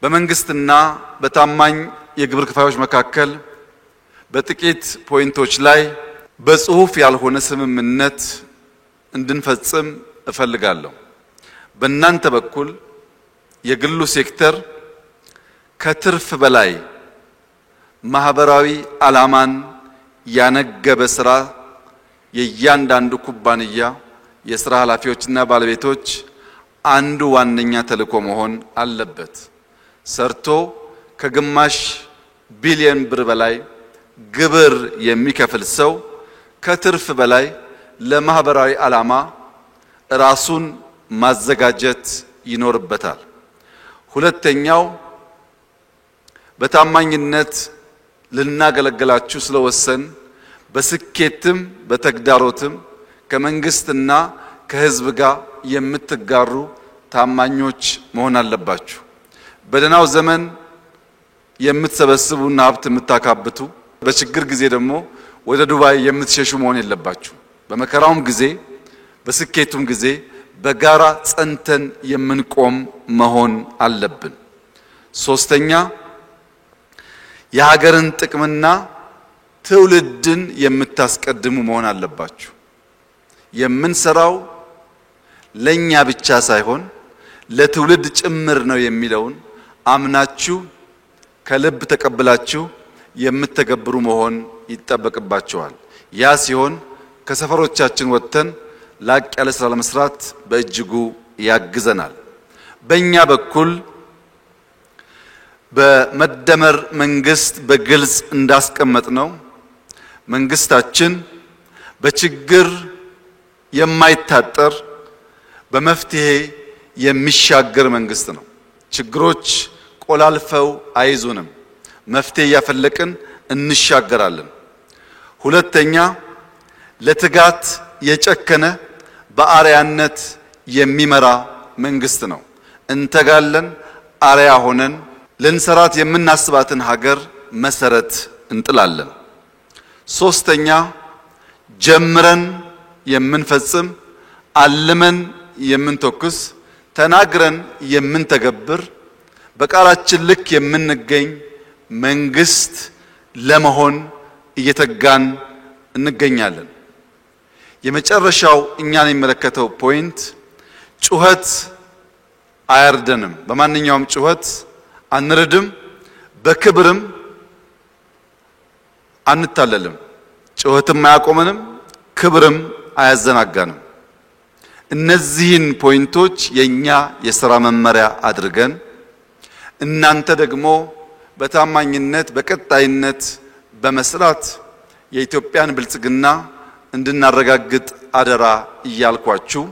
በመንግስትና በታማኝ የግብር ከፋዮች መካከል በጥቂት ፖይንቶች ላይ በጽሁፍ ያልሆነ ስምምነት እንድንፈጽም እፈልጋለሁ። በእናንተ በኩል የግሉ ሴክተር ከትርፍ በላይ ማህበራዊ ዓላማን ያነገበ ስራ የእያንዳንዱ ኩባንያ የሥራ ኃላፊዎችና ባለቤቶች አንዱ ዋነኛ ተልዕኮ መሆን አለበት። ሰርቶ ከግማሽ ቢሊዮን ብር በላይ ግብር የሚከፍል ሰው ከትርፍ በላይ ለማህበራዊ ዓላማ ራሱን ማዘጋጀት ይኖርበታል። ሁለተኛው በታማኝነት ልናገለግላችሁ ስለወሰን በስኬትም በተግዳሮትም ከመንግስትና ከህዝብ ጋር የምትጋሩ ታማኞች መሆን አለባችሁ። በደናው ዘመን የምትሰበስቡና ሀብት የምታካብቱ በችግር ጊዜ ደግሞ ወደ ዱባይ የምትሸሹ መሆን የለባችሁ። በመከራውም ጊዜ በስኬቱም ጊዜ በጋራ ጸንተን የምንቆም መሆን አለብን። ሶስተኛ የሀገርን ጥቅምና ትውልድን የምታስቀድሙ መሆን አለባችሁ። የምንሰራው ለኛ ብቻ ሳይሆን ለትውልድ ጭምር ነው የሚለውን አምናችሁ ከልብ ተቀብላችሁ የምትተገብሩ መሆን ይጠበቅባችኋል። ያ ሲሆን ከሰፈሮቻችን ወጥተን ላቅ ያለ ስራ ለመስራት በእጅጉ ያግዘናል። በእኛ በኩል በመደመር መንግስት በግልጽ እንዳስቀመጥነው መንግስታችን በችግር የማይታጠር በመፍትሄ የሚሻገር መንግስት ነው። ችግሮች ቆላልፈው አይዙንም፣ መፍትሄ ያፈለቅን እንሻገራለን። ሁለተኛ ለትጋት የጨከነ በአርያነት የሚመራ መንግስት ነው። እንተጋለን፣ አርያ ሆነን ለንሰራት የምናስባትን ሀገር መሰረት እንጥላለን። ሶስተኛ ጀምረን የምንፈጽም አልመን የምንተኩስ ተናግረን የምንተገብር በቃላችን ልክ የምንገኝ መንግስት ለመሆን እየተጋን እንገኛለን። የመጨረሻው እኛን የሚመለከተው ፖይንት ጩኸት አያርደንም። በማንኛውም ጩኸት አንረድም፣ በክብርም አንታለልም። ጩኸትም አያቆመንም፣ ክብርም አያዘናጋንም። እነዚህን ፖይንቶች የኛ የሥራ መመሪያ አድርገን እናንተ ደግሞ በታማኝነት በቀጣይነት በመስራት የኢትዮጵያን ብልጽግና እንድናረጋግጥ አደራ እያልኳችሁ